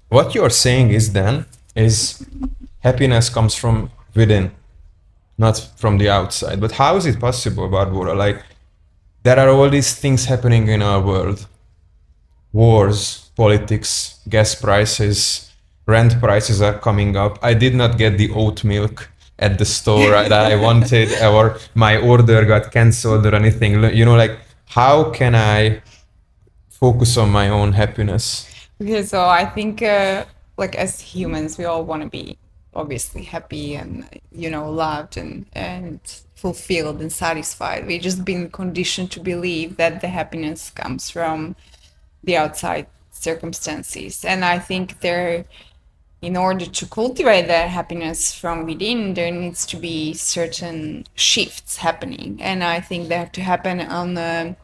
What you're saying is then is happiness comes from within, not from the outside. But how is it possible, Barbora? Like there are all these things happening in our world: wars, politics, gas prices, rent prices are coming up. I did not get the oat milk at the store that I wanted, or my order got cancelled or anything. You know, like how can I focus on my own happiness? Okay, so I think like as humans, we all want to be obviously happy and loved and fulfilled and satisfied. We've just been conditioned to believe that the happiness comes from the outside circumstances. And I think in order to cultivate that happiness from within, there needs to be certain shifts happening. And I think they have to happen on a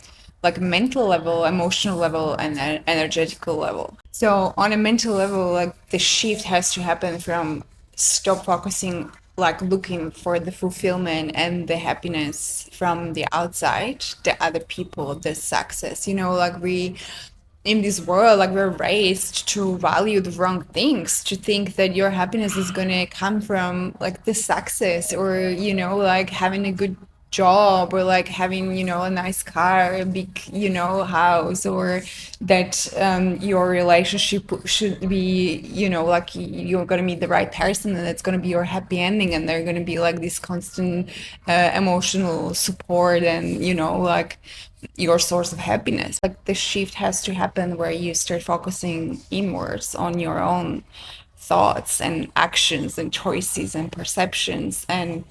like mental level, emotional level, and energetical level. So on a mental level, like the shift has to happen from stop focusing, like looking for the fulfillment and the happiness from the outside, the other people, the success. Like we in this world, like we're raised to value the wrong things, to think that your happiness is going to come from like the success, or like having a good job, or like having a nice car, a big house, or that your relationship should be like you're going to meet the right person and it's going to be your happy ending, and they're going to be like this constant emotional support, and like your source of happiness. Like the shift has to happen where you start focusing inwards on your own thoughts and actions and choices and perceptions, and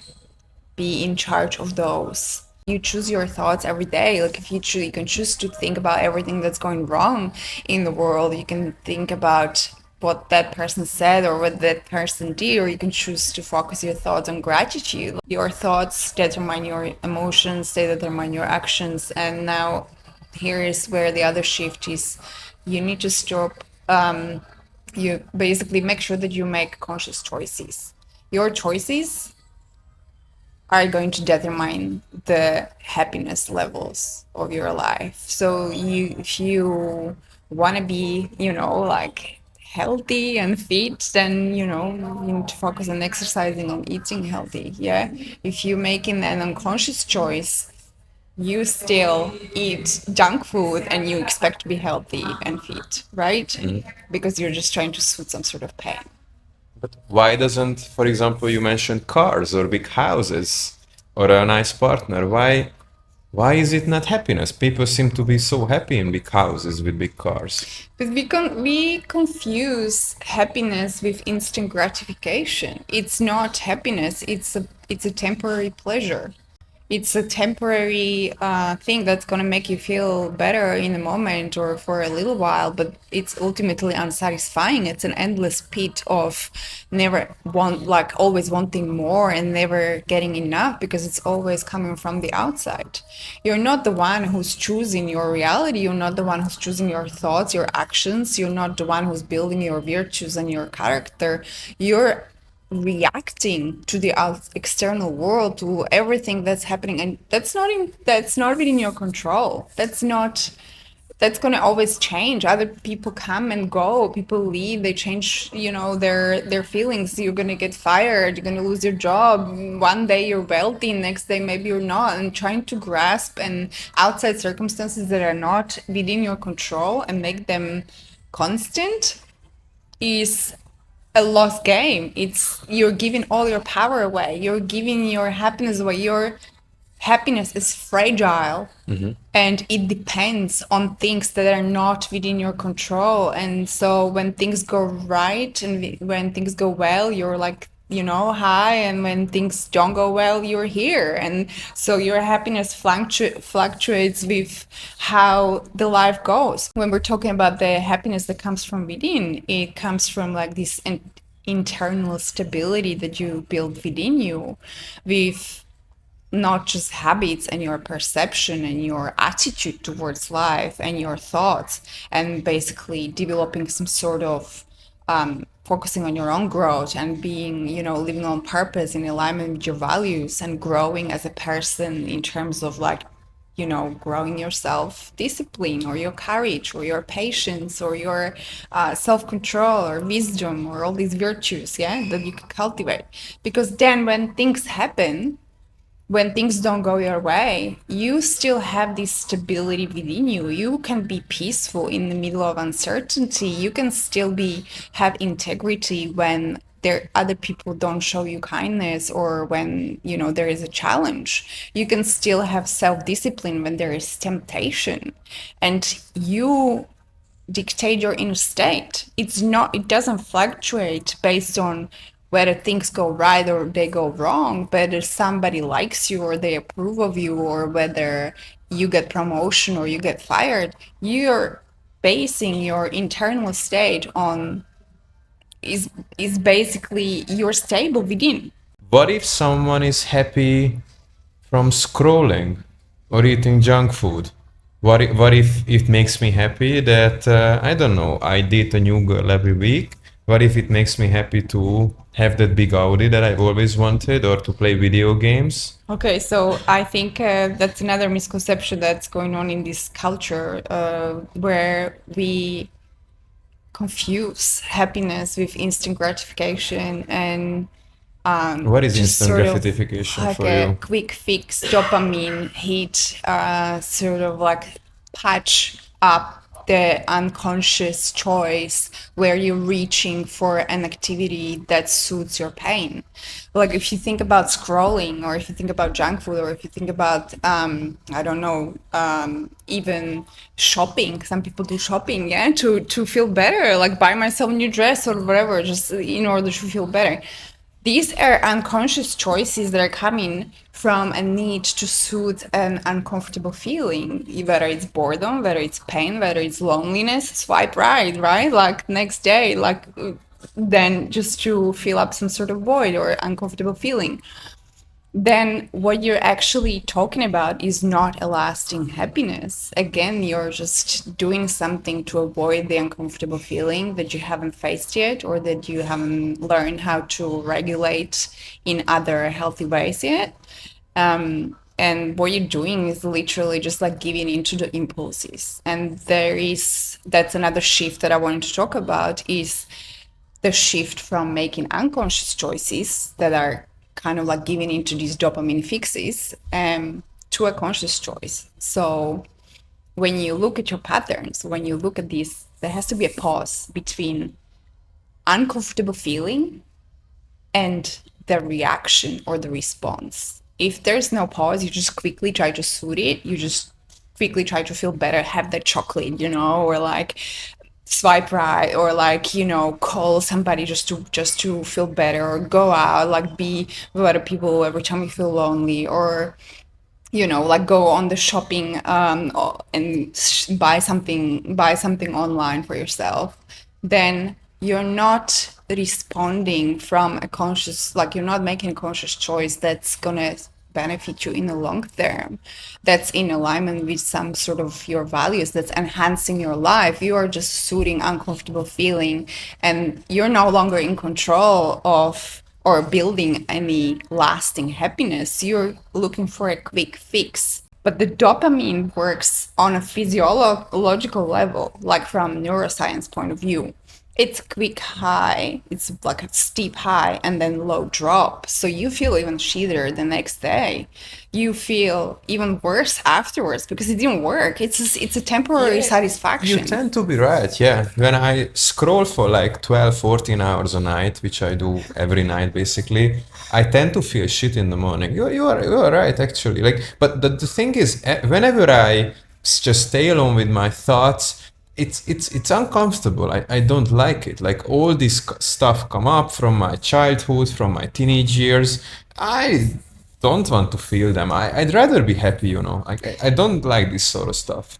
be in charge of those. You choose your thoughts every day. Like if you can choose to think about everything that's going wrong in the world. You can think about what that person said or what that person did, or you can choose to focus your thoughts on gratitude. Your thoughts determine your emotions, they determine your actions. And now here is where the other shift is. You need to stop. You basically make sure that you make conscious choices. Your choices are going to determine the happiness levels of your life. So if you want to be, like healthy and fit, then you need to focus on exercising and eating healthy. Yeah. If you're making an unconscious choice, you still eat junk food and you expect to be healthy and fit, right? Because you're just trying to soothe some sort of pain. But why doesn't, for example, you mentioned cars or big houses or a nice partner? Why is it not happiness? People seem to be so happy in big houses with big cars. But we confuse happiness with instant gratification. It's not happiness. It's a temporary pleasure. It's a temporary thing that's going to make you feel better in a moment or for a little while, but it's ultimately unsatisfying. It's an endless pit of always wanting more and never getting enough, because it's always coming from the outside. You're not the one who's choosing your reality. You're not the one who's choosing your thoughts, your actions. You're not the one who's building your virtues and your character. You're reacting to the external world, to everything that's happening, and that's not within your control. That's going to always change. Other people come and go, people leave, they change, their feelings. You're going to get fired, you're going to lose your job. One day you're wealthy, next day maybe you're not. And trying to grasp and outside circumstances that are not within your control and make them constant is a lost game. It's You're giving all your power away. You're giving your happiness away. Your happiness is fragile, and it depends on things that are not within your control. And so when things go right and when things go well, you're like, high, and when things don't go well, you're here. And so your happiness fluctuates with how the life goes. When we're talking about the happiness that comes from within, it comes from like this internal stability that you build within you, with not just habits and your perception and your attitude towards life and your thoughts, and basically developing some sort of focusing on your own growth and being, living on purpose in alignment with your values and growing as a person in terms of like growing your self-discipline or your courage or your patience or your self-control or wisdom or all these virtues, yeah, that you can cultivate. Because then when things happen, when things don't go your way, you still have this stability within you. You can be peaceful in the middle of uncertainty. You can still have integrity when other people don't show you kindness, or when there is a challenge. You can still have self-discipline when there is temptation, and you dictate your inner state. It doesn't fluctuate based on whether things go right or they go wrong, whether somebody likes you or they approve of you, or whether you get promotion or you get fired. You're basing your internal state on is basically you're stable within. What if someone is happy from scrolling or eating junk food? What if it makes me happy that, I don't know, I date a new girl every week? What if it makes me happy to have that big Audi that I always wanted, or to play video games? Okay, so I think that's another misconception that's going on in this culture, where we confuse happiness with instant gratification, and What is just instant sort of gratification like for a you? quick fix dopamine hit, sort of like patch up the unconscious choice where you're reaching for an activity that suits your pain. Like if you think about scrolling, or if you think about junk food, or if you think about I don't know, even shopping. Some people do shopping, yeah, to feel better, like buy myself a new dress or whatever, just in order to feel better. These are unconscious choices that are coming from a need to soothe an uncomfortable feeling, whether it's boredom, whether it's pain, whether it's loneliness. Swipe right? Like next day, like then just to fill up some sort of void or uncomfortable feeling. Then what you're actually talking about is not a lasting happiness. Again, you're just doing something to avoid the uncomfortable feeling that you haven't faced yet, or that you haven't learned how to regulate in other healthy ways yet. And what you're doing is literally just like giving into the impulses. And that's another shift that I wanted to talk about, is the shift from making unconscious choices that are kind of like giving into these dopamine fixes, to a conscious choice. So when you look at your patterns, when you look at this, there has to be a pause between uncomfortable feeling and the reaction or the response. If there's no pause, you just quickly try to soothe it. You just quickly try to feel better, have that chocolate, or like swipe right, or like call somebody just to feel better, or go out, like be with other people every time you feel lonely, or like go on the shopping, and buy something online for yourself. Then you're not responding from a conscious, like you're not making a conscious choice that's gonna benefit you in the long term, that's in alignment with some sort of your values, that's enhancing your life. You are just soothing uncomfortable feeling, and you're no longer in control of or building any lasting happiness. You're looking for a quick fix. But the dopamine works on a physiological level, like from neuroscience point of view. It's quick high, it's like a steep high and then low drop. So you feel even shittier the next day. You feel even worse afterwards because it didn't work. It's a temporary You satisfaction. tend to be right, yeah. When I scroll for like 12, 14 hours a night, which I do every night basically, I tend to feel shit in the morning. You are right, actually. Like, but the thing is, whenever I just stay alone with my thoughts, it's uncomfortable. I don't like it. Like all this stuff come up from my childhood, from my teenage years. I don't want to feel them. I'd rather be happy. I don't like this sort of stuff.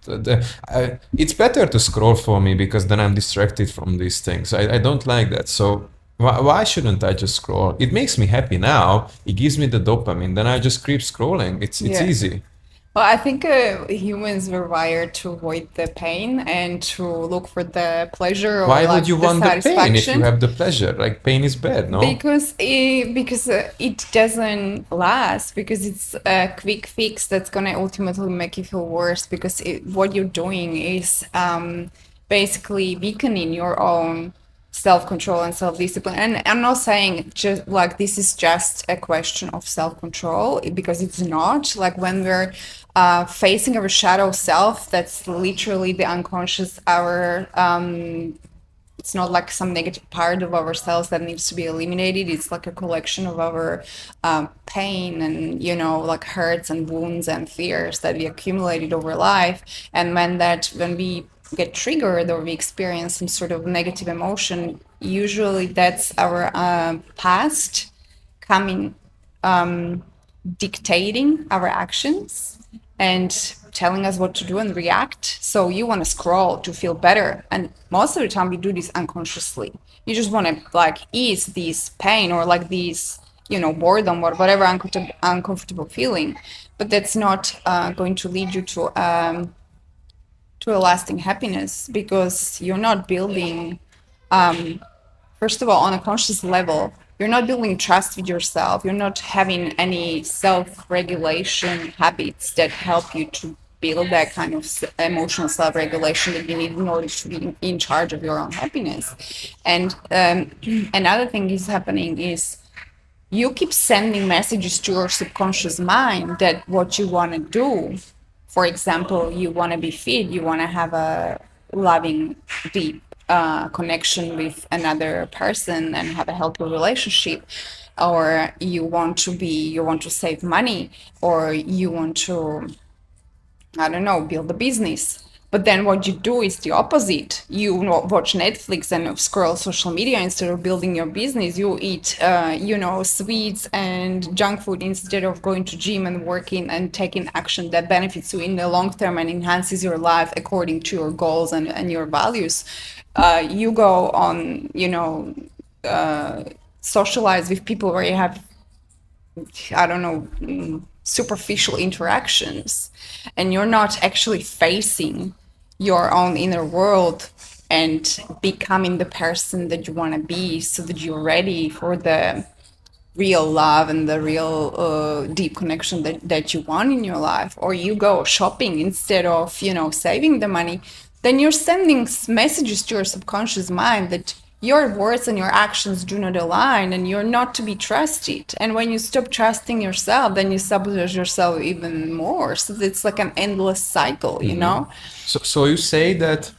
It's better to scroll for me because then I'm distracted from these things. I don't like that. So why shouldn't I just scroll? It makes me happy now. It gives me the dopamine. Then I just keep scrolling. It's Yeah. easy. Well, I think humans were wired to avoid the pain and to look for the pleasure or Why would you like the want the pain if you satisfaction. have the pleasure? Like pain is bad, no? Because it doesn't last, because it's a quick fix that's gonna ultimately make you feel worse, because what you're doing is basically weakening your own self-control and self-discipline. And I'm not saying just like this is just a question of self-control, because it's not. Like when we're facing our shadow self, that's literally the unconscious, our it's not like some negative part of ourselves that needs to be eliminated. It's like a collection of our pain and, like hurts and wounds and fears that we accumulated over life. And when we get triggered or we experience some sort of negative emotion, usually that's our past coming, dictating our actions and telling us what to do and react. So you want to scroll to feel better. And most of the time, we do this unconsciously. You just want to like ease this pain or like these, boredom or whatever uncomfortable feeling. But that's not going to lead you to a lasting happiness, because you're not building, first of all, on a conscious level, you're not building trust with yourself. You're not having any self-regulation habits that help you to build that kind of emotional self-regulation that you need in order to be in charge of your own happiness. And another thing is happening is you keep sending messages to your subconscious mind that what you want to do, for example, you want to be fit, you want to have a loving, deep connection with another person and have a healthy relationship, or you want to save money, or you want to, I don't know, build a business. But then what you do is the opposite. You watch Netflix and scroll social media instead of building your business. You eat, sweets and junk food instead of going to gym and working and taking action that benefits you in the long term and enhances your life according to your goals and your values. You go on, socialize with people where you have, I don't know, superficial interactions, and you're not actually facing your own inner world and becoming the person that you want to be, so that you're ready for the real love and the real deep connection that you want in your life. Or you go shopping instead of, saving the money, then you're sending messages to your subconscious mind that your words and your actions do not align and you're not to be trusted. And when you stop trusting yourself, then you sabotage yourself even more. So it's like an endless cycle, So you say that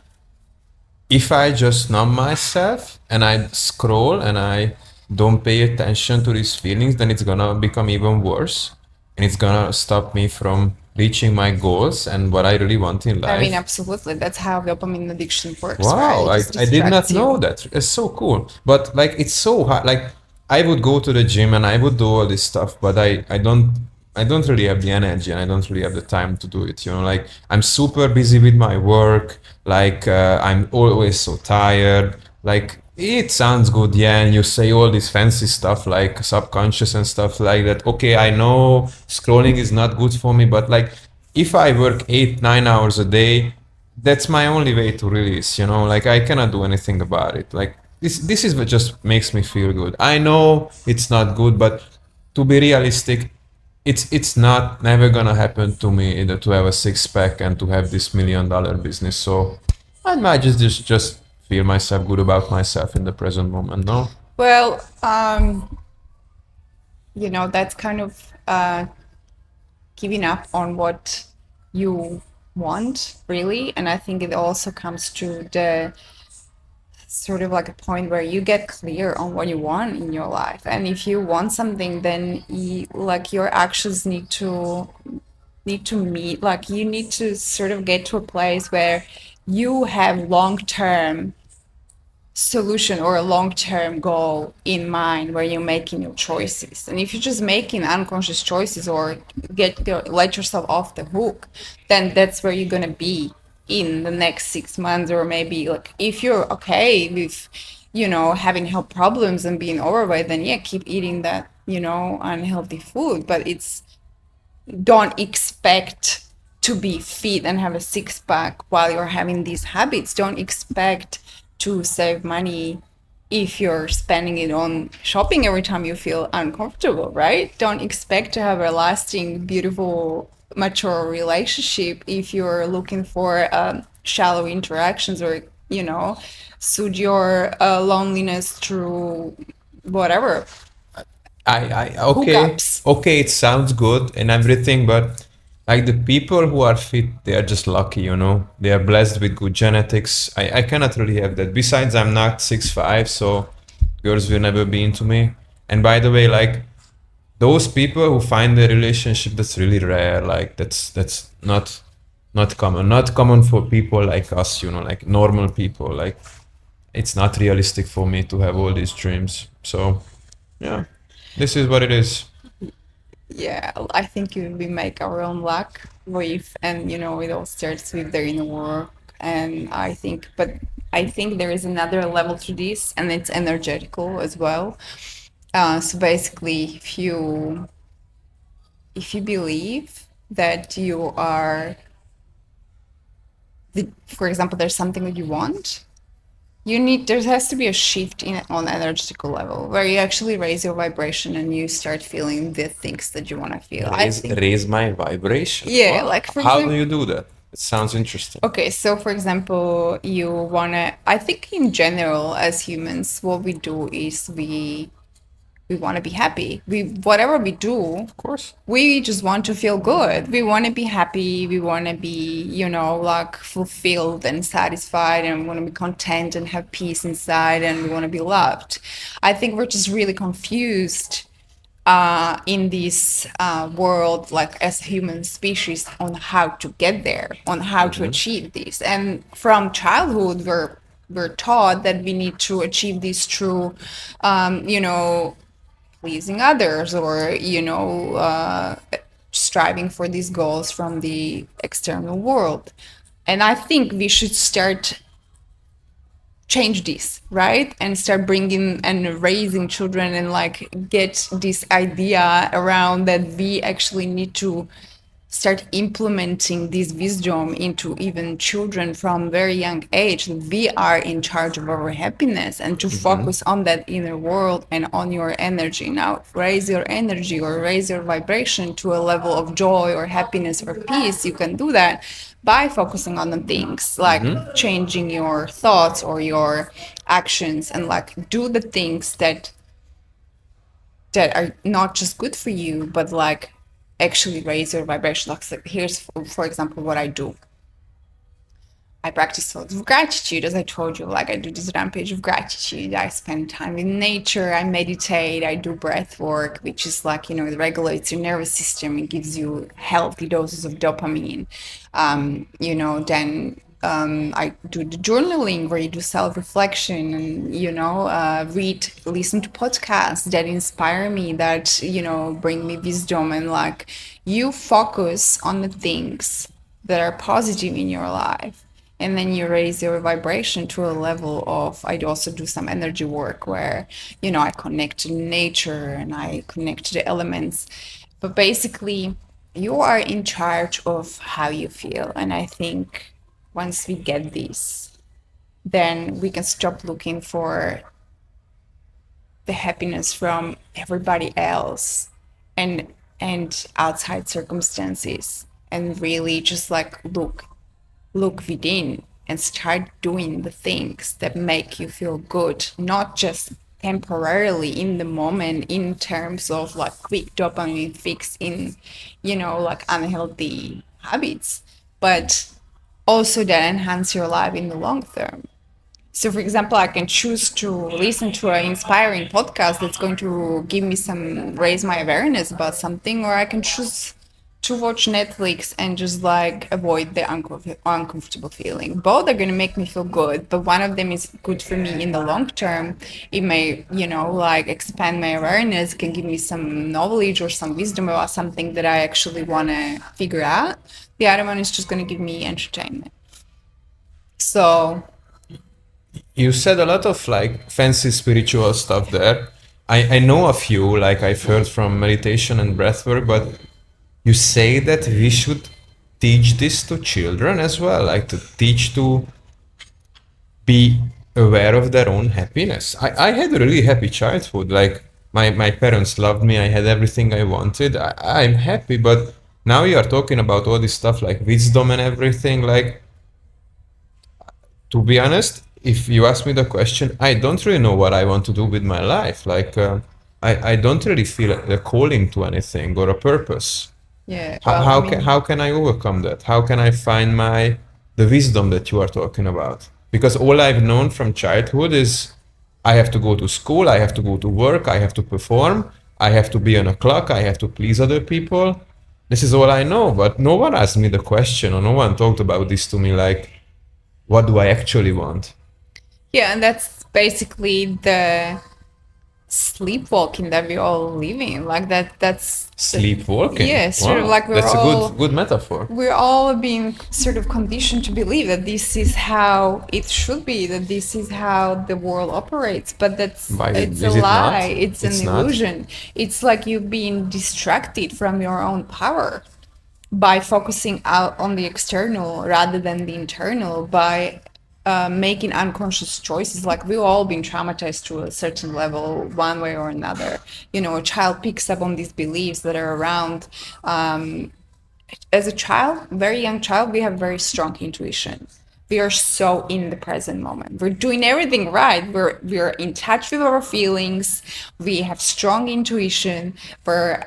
if I just numb myself and I scroll and I don't pay attention to these feelings, then it's gonna become even worse and it's gonna stop me from reaching my goals and what I really want in I mean, life. absolutely. That's how dopamine addiction works, right? Wow, It just I did not distracts know you. that. It's so cool. But like it's so hard. Like I would go to the gym and I would do all this stuff, but I don't really have the energy and I don't really have the time to do it. Like I'm super busy with my work. Like I'm always so tired. Like it sounds good, yeah, and you say all this fancy stuff like subconscious and stuff like that. Okay, I know scrolling is not good for me, but like if I work 8, 9 hours a day, that's my only way to release, like I cannot do anything about it. Like this is what just makes me feel good. I know it's not good, but to be realistic, it's not never gonna happen to me either to have a six pack and to have this $1 million business. So I might just feel myself good about myself in the present moment, no? Well, that's kind of giving up on what you want, really. And I think it also comes to the sort of like a point where you get clear on what you want in your life. And if you want something, then like your actions need to meet, like you need to sort of get to a place where you have long-term solution or a long-term goal in mind where you're making your choices. And if you're just making unconscious choices or let yourself off the hook, then that's where you're gonna be in the next 6 months. Or maybe like if you're okay with having health problems and being overweight, then yeah, keep eating that unhealthy food. But don't expect to be fit and have a six pack while you're having these habits. Don't expect to save money if you're spending it on shopping every time you feel uncomfortable, right? Don't expect to have a lasting, beautiful, mature relationship if you're looking for shallow interactions or, soothe your loneliness through whatever Okay, hookups. okay, it sounds good and everything, but like the people who are fit, they are just lucky, you know. They are blessed with good genetics. I cannot really have that. Besides, I'm not 6'5", so girls will never be into me. And by the way, like those people who find a relationship, that's really rare. Like that's not common. Not common for people like us, you know, like normal people. Like it's not realistic for me to have all these dreams. So yeah, this is what it is. Yeah, I think we make our own luck with, and it all starts with the inner work. And I think there is another level to this, and it's energetical as well. So basically, if you believe that you are, for example, there's something that you want, there has to be a shift on energetical level where you actually raise your vibration and you start feeling the things that you want to feel. I think, Raise my vibration. yeah, Wow. like for How do example, you do that? It sounds interesting. okay, so for example, I think in general as humans, what we do is we want to be happy. Whatever we do, Of course. we just want to feel good. We want to be happy. We want to be, like fulfilled and satisfied, and we want to be content and have peace inside, and we want to be loved. I think we're just really confused in this world, like as a human species, on how to get there, on how to achieve this. And from childhood, we're taught that we need to achieve this through, pleasing others, or striving for these goals from the external world. And I think we should start change this, right, and start bringing and raising children, and like get this idea around that we actually need to start implementing this wisdom into even children from very young age. We are in charge of our happiness, and to focus on that inner world and on your energy. Now raise your energy or raise your vibration to a level of joy or happiness or peace. You can do that by focusing on the things, like changing your thoughts or your actions, and like do the things that are not just good for you, but like actually raise your vibration. Like here's, for example, what I do. I practice thoughts of gratitude, as I told you. Like I do this rampage of gratitude. I spend time in nature. I meditate. I do breath work, which is like, it regulates your nervous system. It gives you healthy doses of dopamine. Then I do the journaling where you do self-reflection and, listen to podcasts that inspire me, that, bring me wisdom, and like you focus on the things that are positive in your life. And then you raise your vibration to a level of, I also do some energy work where, I connect to nature and I connect to the elements. But basically, you are in charge of how you feel. And I think once we get this, then we can stop looking for the happiness from everybody else and outside circumstances, and really just like look within and start doing the things that make you feel good, not just temporarily in the moment in terms of like quick dopamine fix in, like unhealthy habits, but also that enhance your life in the long term. So, for example, I can choose to listen to an inspiring podcast that's going to give me raise my awareness about something, or I can choose to watch Netflix and just like avoid the uncomfortable feeling. Both are going to make me feel good, but one of them is good for me in the long term. It may, like expand my awareness, can give me some knowledge or some wisdom about something that I actually want to figure out. The other one is just going to give me entertainment. So You said a lot of like fancy spiritual stuff there. I know a few, like I've heard from meditation and breathwork, but you say that we should teach this to children as well, like to teach to be aware of their own happiness. I had a really happy childhood. Like my parents loved me. I had everything I wanted. I'm happy, but now you are talking about all this stuff like wisdom and everything. Like, to be honest, if you ask me the question, I don't really know what I want to do with my life. Like, I don't really feel a calling to anything or a purpose. Yeah. How, Well, how I can mean, how can I overcome that? How can I find the wisdom that you are talking about? Because all I've known from childhood is I have to go to school, I have to go to work, I have to perform, I have to be on a clock, I have to please other people. This is all I know, but no one asked me the question, or no one talked about this to me, like, what do I actually want? yeah, and that's basically the sleepwalking that we all live in. Like that's Sleepwalking. yeah, sort of Wow, like that's a good metaphor. we're all being sort of conditioned to believe that this is how it should be, that this is how the world operates, but Why it's a is it not? lie, it's an It's not. illusion. It's like you've been distracted from your own power by focusing out on the external rather than the internal, by making unconscious choices. Like we've all been traumatized to a certain level, one way or another. You know, a child picks up on these beliefs that are around. As a child, very young child, we have very strong intuition. We are so in the present moment. We're doing everything right. We're in touch with our feelings. We have strong intuition. We're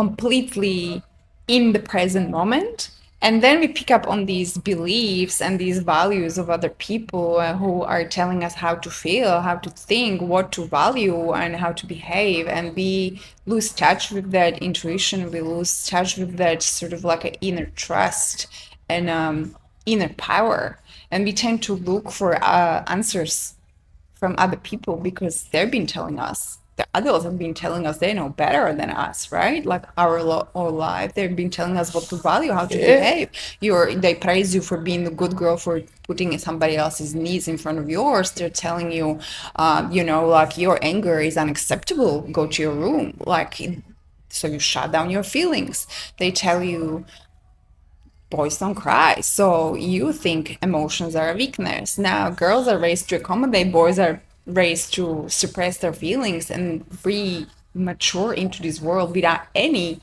completely in the present moment. And then we pick up on these beliefs and these values of other people who are telling us how to feel, how to think, what to value, and how to behave. And we lose touch with that intuition. We lose touch with that sort of like an inner trust and inner power. And we tend to look for answers from other people because they've been telling us, the adults have been telling us they know better than us, right? Like our life, they've been telling us what to value, how to behave. They praise you for being a good girl, for putting somebody else's needs in front of yours. They're telling you, like your anger is unacceptable. Go to your room, so you shut down your feelings. They tell you boys don't cry. So you think emotions are a weakness. Now girls are raised to accommodate, boys are raised to suppress their feelings and mature into this world without any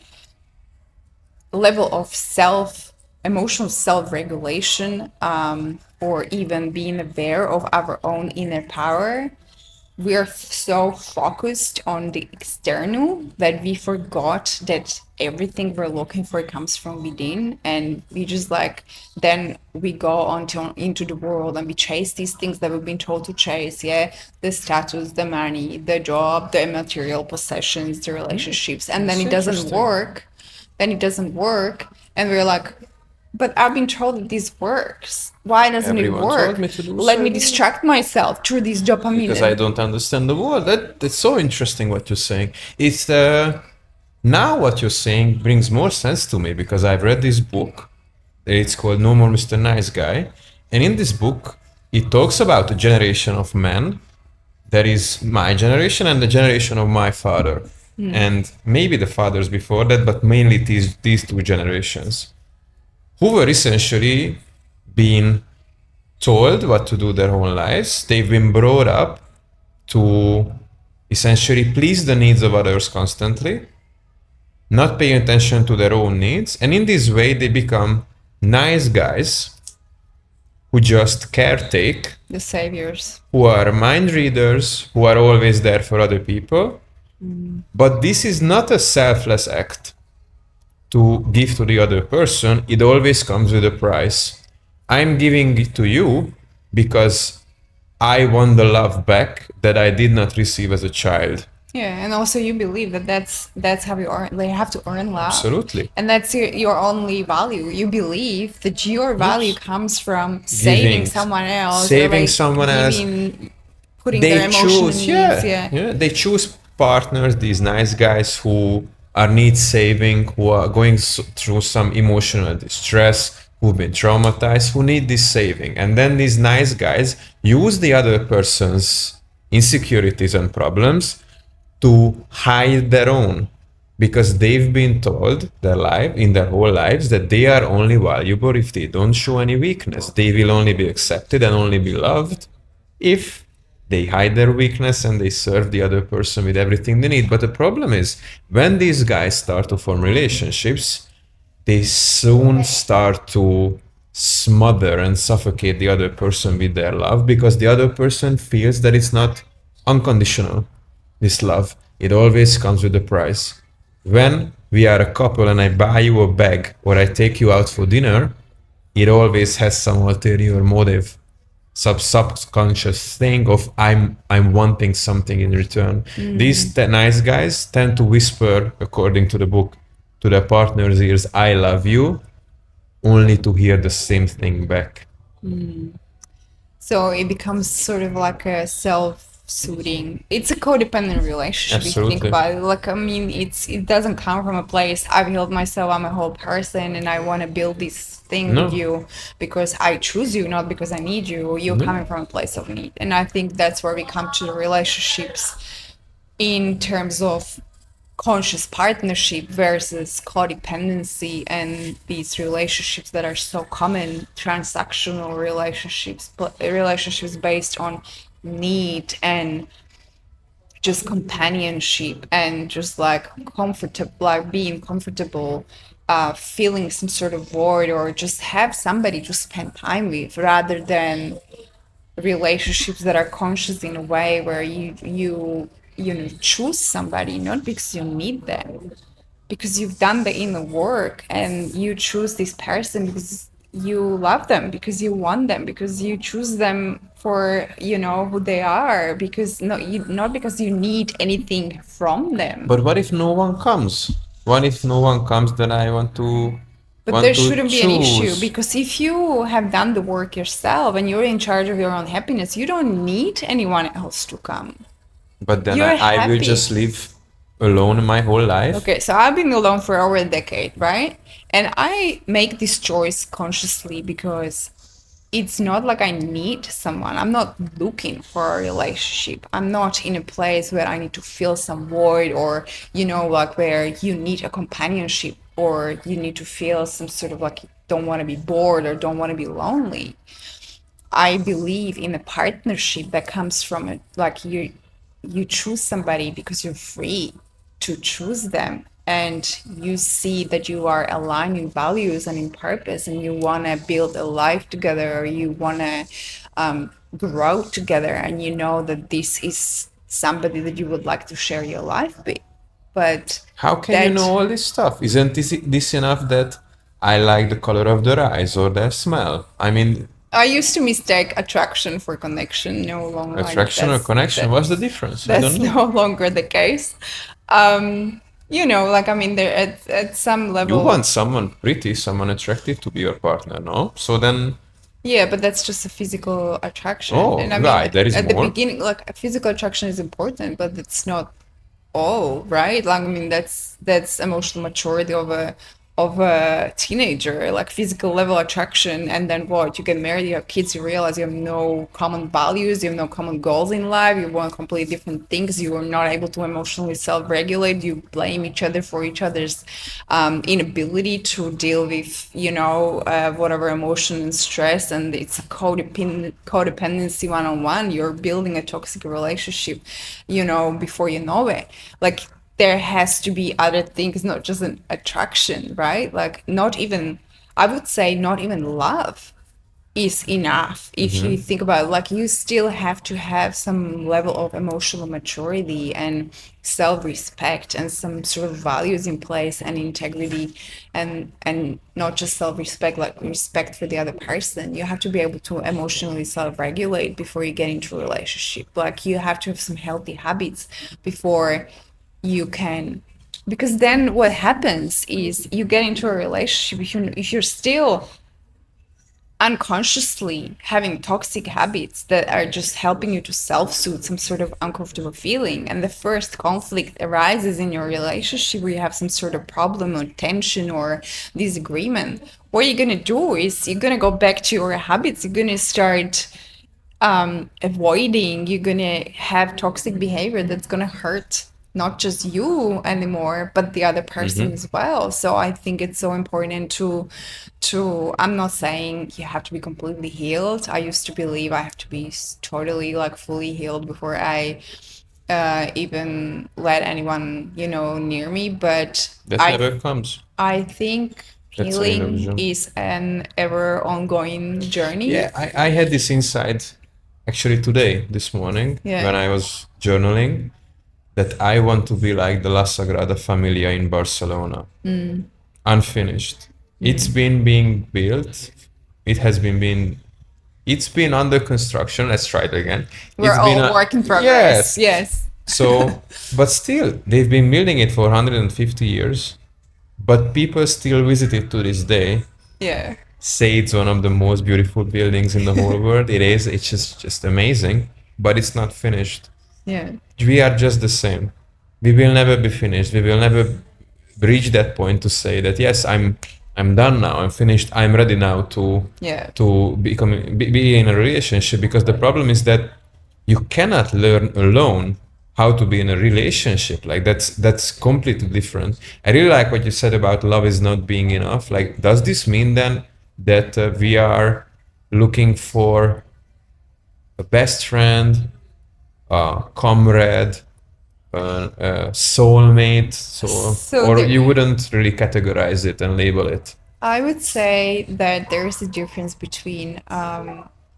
level of emotional self-regulation, or even being aware of our own inner power. We are so focused on the external that we forgot that everything we're looking for comes from within, and we just then we go into the world and we chase these things that we've been told to chase. Yeah, the status, the money, the job, the material possessions, the relationships, and then it doesn't work. And we're like, but I've been told that this works. Why doesn't Everyone it work? told me to do Let me so. distract myself through this dopamine. Because I don't understand the world. That's so interesting what you're saying. It's now what you're saying brings more sense to me because I've read this book. It's called No More Mr. Nice Guy, and in this book, it talks about a generation of men. That is my generation and the generation of my father, and maybe the fathers before that, but mainly these two generations, who were essentially being told what to do their whole lives. They've been brought up to essentially please the needs of others constantly, not paying attention to their own needs. And in this way, they become nice guys who just caretake, The saviors. who are mind readers, who are always there for other people. But this is not a selfless act to give to the other person. It always comes with a price. I'm giving it to you because I want the love back that I did not receive as a child. Yeah, and also you believe that that's how you earn. They have to earn love. Absolutely. And that's your only value. You believe that your value comes from saving Giving, someone else, or saving someone else. Putting They their emotional choose, needs. yeah. They choose partners, these nice guys who are need saving, who are going through some emotional distress, who've been traumatized, who need this saving. And then these nice guys use the other person's insecurities and problems to hide their own, because they've been told in their whole lives that they are only valuable if they don't show any weakness. They will only be accepted and only be loved if they hide their weakness and they serve the other person with everything they need. But the problem is when these guys start to form relationships, they soon start to smother and suffocate the other person with their love, because the other person feels that it's not unconditional. This love, it always comes with a price. When we are a couple and I buy you a bag or I take you out for dinner, it always has some ulterior motive, subconscious thing of I'm wanting something in return. These nice guys tend to whisper, according to the book, to their partner's ears, I love you, only to hear the same thing back. So it becomes sort of like a self-soothing. It's a codependent relationship. If you think Absolutely. about it. Like, I mean, it doesn't come from a place I've healed myself, I'm a whole person, and I want to build this thing with No. you because I choose you, not because I need you. You're No. coming from a place of need, and I think that's where we come to the relationships in terms of conscious partnership versus codependency and these relationships that are so common, transactional relationships, but relationships based on need and just companionship and just like comfortable, like being comfortable, feeling some sort of void, or just have somebody to spend time with, rather than relationships that are conscious in a way where you know choose somebody not because you need them, because you've done the inner work, and you choose this person because you love them, because you want them, because you choose them for you know who they are, because not because you need anything from them. But what if no one comes? What if no one comes, then I But there want to shouldn't be an issue, choose. because if you have done the work yourself and you're in charge of your own happiness, you don't need anyone else to come. But then You're I will happy. just live alone my whole life. Okay, so I've been alone for over a decade, right? And I make this choice consciously because it's not like I need someone. I'm not looking for a relationship. I'm not in a place where I need to fill some void, or, you know, like where you need a companionship, or you need to feel some sort of like you don't want to be bored or don't want to be lonely. I believe in a partnership that comes from it, like you choose somebody because you're free to choose them, and you see that you are aligned in values and in purpose, and you want to build a life together, or you want to grow together, and you know that this is somebody that you would like to share your life with. But How can you that know all this stuff? Isn't this enough that I like the color of their eyes or their smell? I mean, I used to mistake attraction for connection. No longer, attraction or connection, what's the difference? I don't that's know. no longer the case. You know, like I mean, there at some You level, want someone pretty, someone attractive to be your partner, no? So then, yeah, but that's just a physical attraction. oh, And I mean, right, there is at the more. beginning, like a physical attraction is important, but it's not all, right? Like I mean, that's emotional maturity of a teenager, like physical level attraction, and then what? You get married, you have kids, you realize you have no common values, you have no common goals in life, you want completely different things, you are not able to emotionally self-regulate, you blame each other for each other's inability to deal with, you know, whatever emotion and stress, and it's a codependency one-on-one. You're building a toxic relationship, you know, before you know it. Like there has to be other things, not just an attraction, right? Like not even, I would say not even love is enough. If you think about it, like you still have to have some level of emotional maturity and self-respect and some sort of values in place and integrity, and not just self-respect, like respect for the other person. You have to be able to emotionally self-regulate before you get into a relationship. Like you have to have some healthy habits before you can, because then what happens is you get into a relationship, if you're still unconsciously having toxic habits that are just helping you to self-soothe some sort of uncomfortable feeling, and the first conflict arises in your relationship where you have some sort of problem or tension or disagreement, what you're going to do is you're going to go back to your habits. You're going to start avoiding, you're going to have toxic behavior that's going to hurt not just you anymore, but the other person Mm-hmm. as well. So I think it's so important to I'm not saying you have to be completely healed. I used to believe I have to be totally like fully healed before I even let anyone, near me. But That I never comes. I think That's an healing illusion. is an ever ongoing journey. Yeah, I had this insight actually today, this morning, when Yeah. I was journaling, that I want to be like the La Sagrada Familia in Barcelona, unfinished. It's been being built. It has been it's been under construction. Let's try it again. We're It's been all a work in progress. yes. Yes. So, but still, they've been building it for 150 years. But people still visit it to this day. Yeah. Say it's one of the most beautiful buildings in the whole world. It is. It's just amazing. But it's not finished. Yeah. We are just the same. We will never be finished. We will never reach that point to say that yes, I'm done now. I'm finished. I'm ready now Yeah. to be in a relationship, because the problem is that you cannot learn alone how to be in a relationship. Like that's completely different. I really like what you said about love is not being enough. Like, does this mean then that we are looking for a best friend, a comrade, a soulmate? So, So or there, you wouldn't really categorize it and label it? I would say that there is a difference between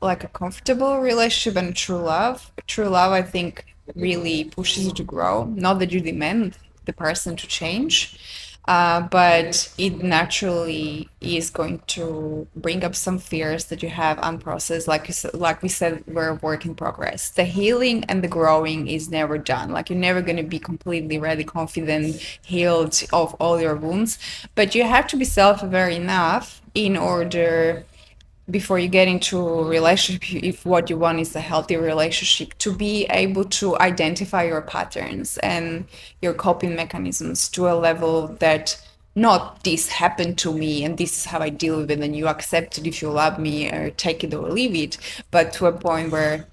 like a comfortable relationship and true love. True love, I think, really pushes you to grow. Not that you demand the person to change, but it naturally is going to bring up some fears that you have unprocessed. Like we said, we're a work in progress. The healing and the growing is never done. Like you're never going to be completely ready, confident, healed of all your wounds, but you have to be self-aware enough in order before you get into a relationship, if what you want is a healthy relationship, to be able to identify your patterns and your coping mechanisms to a level that not this happened to me and this is how I deal with it and you accept it if you love me or take it or leave it, but to a point where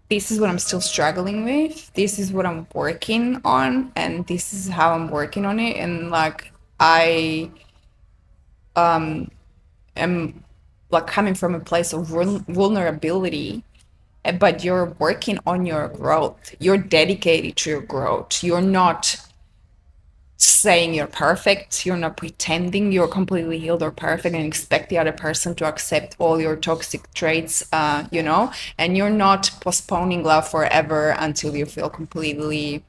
this is what I'm still struggling with, this is what I'm working on, and this is how I'm working on it. And like I am like coming from a place of vulnerability, but you're working on your growth. You're dedicated to your growth. You're not saying you're perfect. You're not pretending you're completely healed or perfect and expect the other person to accept all your toxic traits, and you're not postponing love forever until you feel completely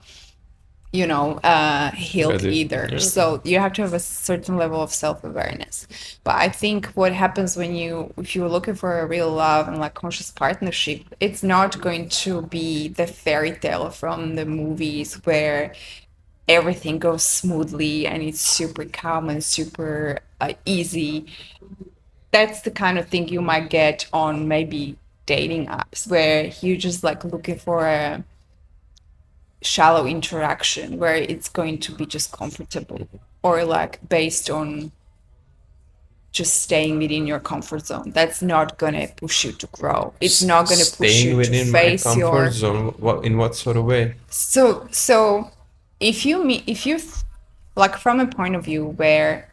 healed Ready? either. Yeah. So you have to have a certain level of self-awareness. But I think what happens if you're looking for a real love and like conscious partnership, it's not going to be the fairy tale from the movies where everything goes smoothly and it's super calm and super easy. That's the kind of thing you might get on maybe dating apps where you're just like looking for a shallow interaction where it's going to be just comfortable or like based on just staying within your comfort zone. That's not going to push you to grow. It's not going to push Staying you to within my face comfort your zone. What, in what sort of way? so if you like from a point of view where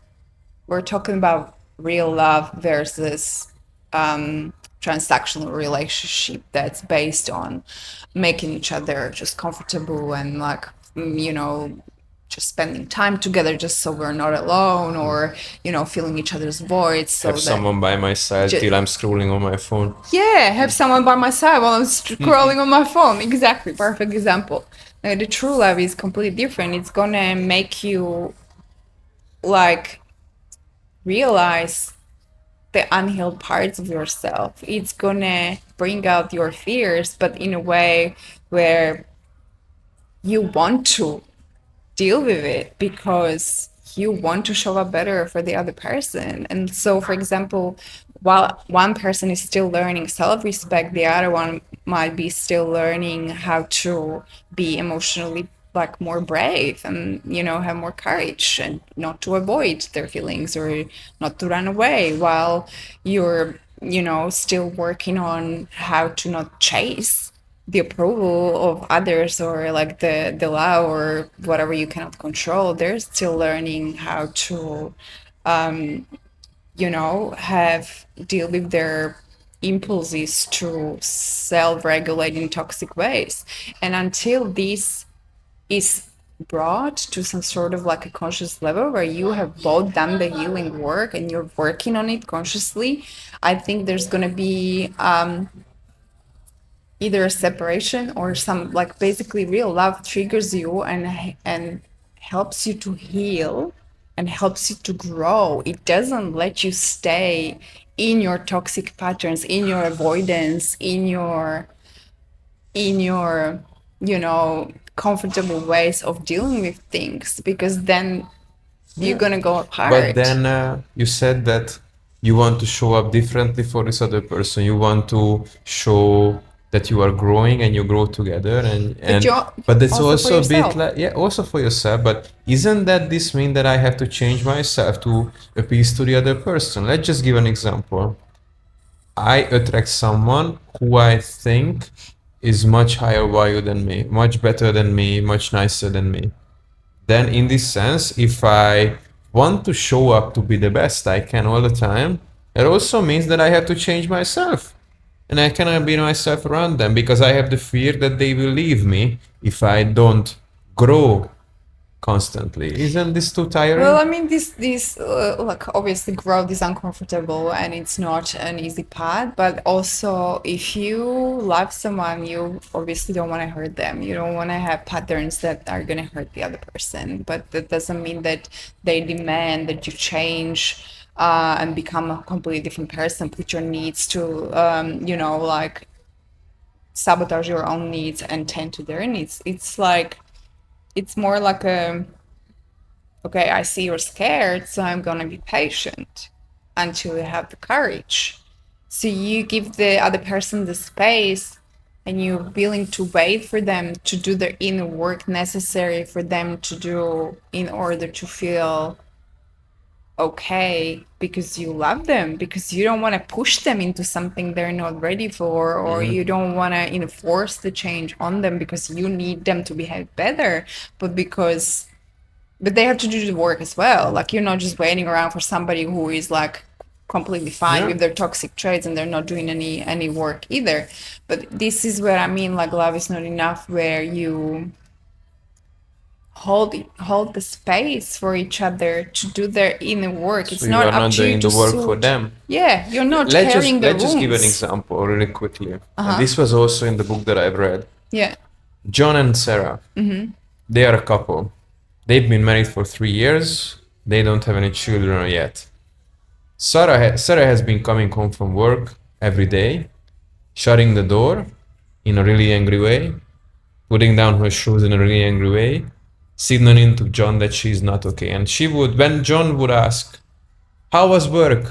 we're talking about real love versus transactional relationship that's based on making each other just comfortable and like just spending time together just so we're not alone or filling each other's voids Have so that someone by my side just till I'm scrolling on my phone. yeah, have someone by my side while I'm scrolling on my phone. Exactly, perfect example. The true love is completely different. It's gonna make you like realize the unhealed parts of yourself. It's gonna bring out your fears, but in a way where you want to deal with it because you want to show up better for the other person. And so, for example, while one person is still learning self-respect, the other one might be still learning how to be emotionally like more brave and have more courage and not to avoid their feelings or not to run away while you're still working on how to not chase the approval of others, or like the law or whatever you cannot control. They're still learning how to have deal with their impulses to self-regulate in toxic ways. And until this is brought to some sort of like a conscious level where you have both done the healing work and you're working on it consciously, I think there's going to be either a separation or some, like, basically real love triggers you and helps you to heal and helps you to grow. It doesn't let you stay in your toxic patterns, in your avoidance, in your comfortable ways of dealing with things, because then you're Yeah. gonna go But apart. then you said that you want to show up differently for this other person. You want to show that you are growing and you grow together, But and you're but it's also for also a bit yourself. like, yeah, also for yourself. But isn't that this mean that I have to change myself to appease to the other person? Let's just give an example. I attract someone who I think is much higher value than me, much better than me, much nicer than me. Then in this sense, if I want to show up to be the best I can all the time, it also means that I have to change myself. And I cannot be myself around them because I have the fear that they will leave me if I don't grow constantly. Isn't this too Well, tiring? I mean, this like, obviously growth is uncomfortable and it's not an easy path. But also, if you love someone, you obviously don't want to hurt them. You don't want to have patterns that are gonna hurt the other person. But that doesn't mean that they demand that you change and become a completely different person. Put your needs to, like, sabotage your own needs and tend to their needs. It's like, it's more like a, okay, I see you're scared, so I'm going to be patient until you have the courage. So you give the other person the space and you're willing to wait for them to do the inner work necessary for them to do in order to feel okay, because you love them, because you don't want to push them into something they're not ready for, or Mhm. you don't want to enforce the change on them because you need them to behave better, but because but they have to do the work as well. Like, you're not just waiting around for somebody who is like completely fine Yeah. with their toxic traits and they're not doing any work either. But this is where I mean, like, love is not enough, where you hold the space for each other to do their inner work. So It's you not are up not to you doing to the work for suit. them. Yeah, you're not Let's just carrying the let's just give an wounds. example really quickly. And Uh-huh. this was also in the book that I've read. Yeah. John and Sarah. They are a couple. They've been married for 3 years. They don't have any children yet. Sarah has been coming home from work every day, shutting the door in a really angry way, putting down her shoes in a really angry way, signaling to John that she's not okay. And she would, when John would ask, "How was work?"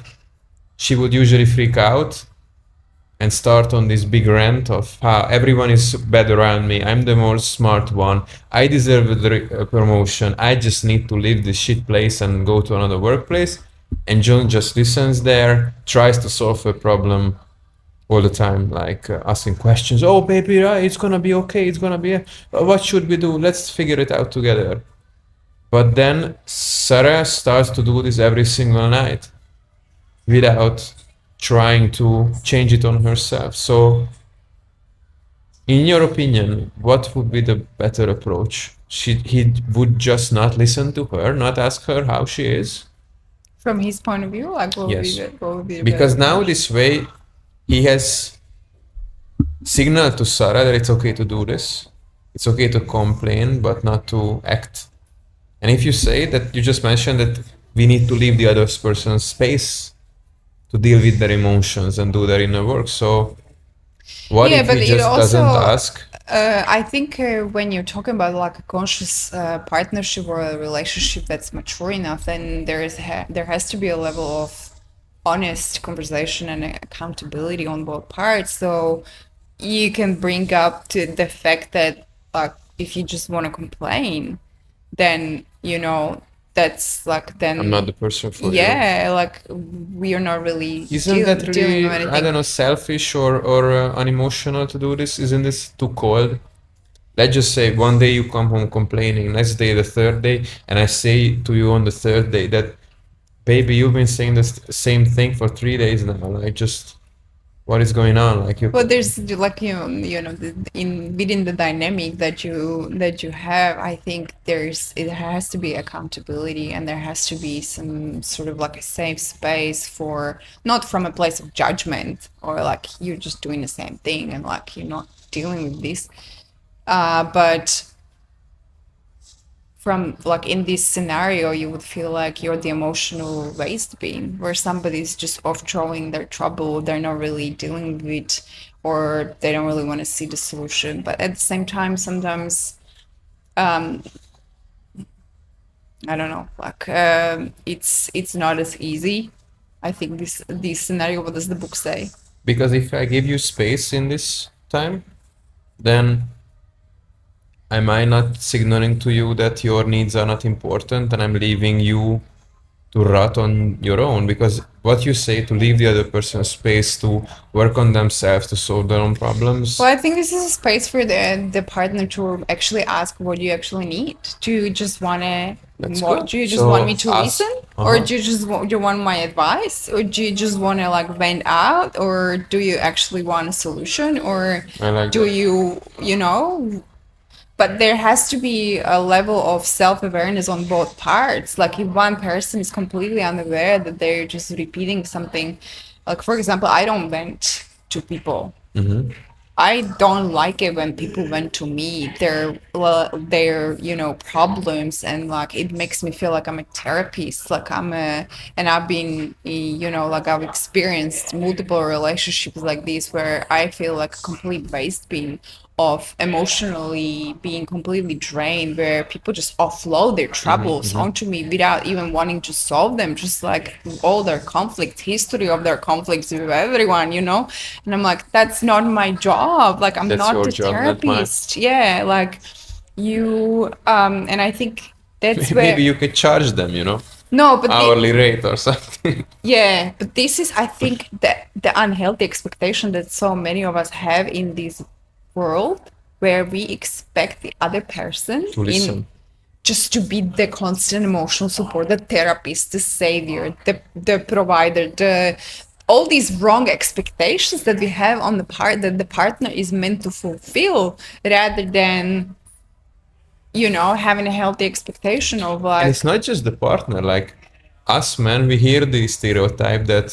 she would usually freak out and start on this big rant of how everyone is bad around me. I'm the more smart one. I deserve a promotion. I just need to leave this shit place and go to another workplace. And John just listens there, tries to solve a problem all the time, like asking questions. Oh, baby, it's gonna be okay. It's gonna be. What should we do? Let's figure it out together. But then Sarah starts to do this every single night without trying to change it on herself. So in your opinion, what would be the better approach? He would just not listen to her, not ask her how she is? From his point of view, like, Yes. what would be the better Because now approach? this way, he has signaled to Sarah that it's okay to do this. It's okay to complain, but not to act. And if you say that, you just mentioned that we need to leave the other person's space to deal with their emotions and do their inner work. So what Yeah, if but he it just also, doesn't ask? I think when you're talking about like a conscious partnership or a relationship that's mature enough, then there has to be a level of honest conversation and accountability on both parts. So you can bring up to the fact that, like, if you just want to complain, then that's like then I'm not the person for you. yeah, like we are not really Isn't that dealing really, with I anything. don't know, selfish or unemotional to do this? Isn't this too cold? Let's just say one day you come home complaining, next day, the third day, and I say to you on the third day that, baby, you've been saying the same thing for 3 days now. Like, just what is going on? Like, you. But there's like in within the dynamic that you have, I think it has to be accountability, and there has to be some sort of like a safe space for, not from a place of judgment or like you're just doing the same thing and like you're not dealing with this, but from like in this scenario you would feel like you're the emotional waste bin where somebody's just off throwing their trouble, they're not really dealing with it, or they don't really want to see the solution. But at the same time, sometimes I don't know, like it's not as easy. I think this scenario, what does the book say? Because if I give you space in this time, then am I not signaling to you that your needs are not important and I'm leaving you to rot on your own? Because what you say, to leave the other person space to work on themselves, to solve their own problems. Well, I think this is a space for the partner to actually ask what you actually need. Do you just want to, That's what good. do you just So want me to ask- listen, or Uh-huh. do you want my advice, or do you just want to like vent out, or do you actually want a solution, or I like do that. you know? But there has to be a level of self-awareness on both parts. Like if one person is completely unaware that they're just repeating something, like for example, I don't vent to people. I don't like it when people vent to me their problems, and like it makes me feel like I'm a therapist, like and I've been like I've experienced multiple relationships like this where I feel like a complete waste bin of emotionally being completely drained, where people just offload their troubles onto me without even wanting to solve them, just like all their conflict history of their conflicts with everyone, and I'm like, that's not my job, like I'm That's not your the job, not mine. therapist. Yeah, like and I think that's where Maybe you could charge them, no, but hourly rate or something. yeah, but this is, I think, the unhealthy expectation that so many of us have in this world, where we expect the other person To listen. just to be the constant emotional support, the therapist, the savior, the provider, all these wrong expectations that we have on the part that the partner is meant to fulfill, rather than having a healthy expectation of And like, it's not just the partner, like us men, we hear the stereotype that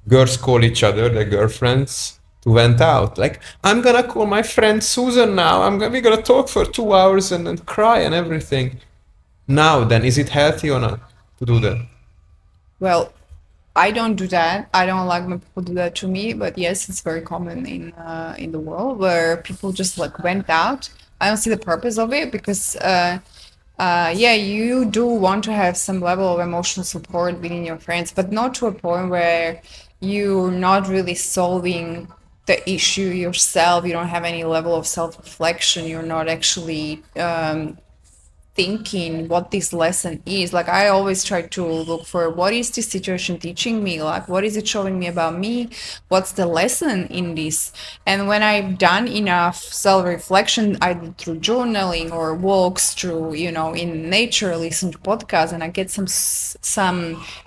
girls call each other, their girlfriends, to vent out. Like, I'm gonna call my friend Susan now, we're gonna talk for 2 hours and cry and everything. Now then, is it healthy or not to do that? well, I don't do that. I don't like when people do that to me. But yes, it's very common in the world where people just like went out. I don't see the purpose of it because yeah, you do want to have some level of emotional support within your friends, but not to a point where you're not really solving the issue yourself. You don't have any level of self-reflection. You're not actually thinking what this lesson is. Like I always try to look for, what is this situation teaching me, like what is it showing me about me, what's the lesson in this. And when I've done enough self-reflection, either through journaling or walks through in nature, listen to podcasts, and I get some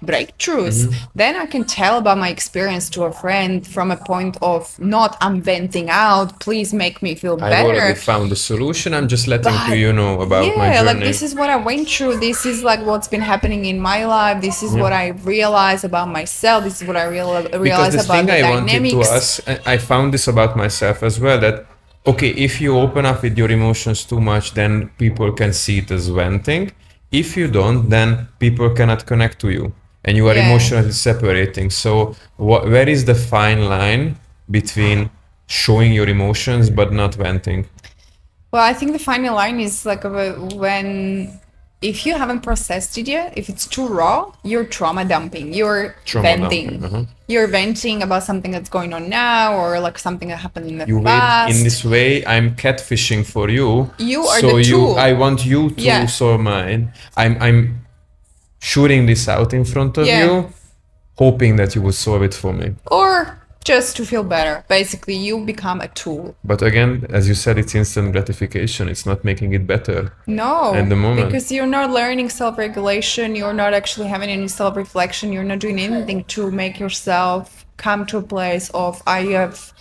breakthroughs, then I can tell about my experience to a friend from a point of not, I'm venting out, please make me feel I've already better. found the solution, I'm just letting But you know about my yeah, journey. like this is what I went through. This is like what's been happening in my life. This is what I realized about myself. This is what I Because realized the about thing the I wanted to dynamics. ask, I found this about myself as well, that okay, if you open up with your emotions too much, then people can see it as venting. If you don't, then people cannot connect to you, and you are Yeah. emotionally separating. So where is the fine line between showing your emotions but not venting? Well, I think the final line is like when, if you haven't processed it yet, if it's too raw, you're trauma dumping. You're Trauma venting. dumping, You're venting about something that's going on now, or like something that happened in the You wait past. in this way, I'm catfishing for you. You are so the tool. I want you to Yeah. solve mine. I'm shooting this out in front of Yeah. you, hoping that you would solve it for me. Or just to feel better. Basically, you become a tool. But again, as you said, it's instant gratification. It's not making it better No, at the moment. because you're not learning self-regulation, you're not actually having any self-reflection, you're not doing anything to make yourself come to a place of I have,